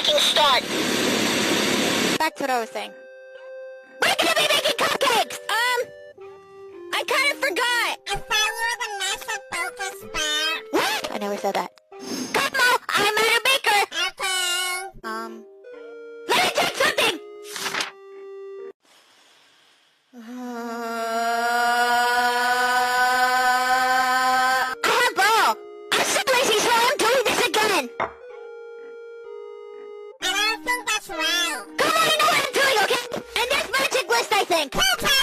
fucking start! Back to what I was saying. We're gonna be making cupcakes! I kind of forgot! I thought you were the master focus sprout. What? I never said that. Cosmo, I'm a baker! Okay. Let me check something! I have ball! I'm so lazy, so I'm doing this again! I don't think that's right. Come on, you know what I'm doing, okay? And there's magic list, I think! Okay.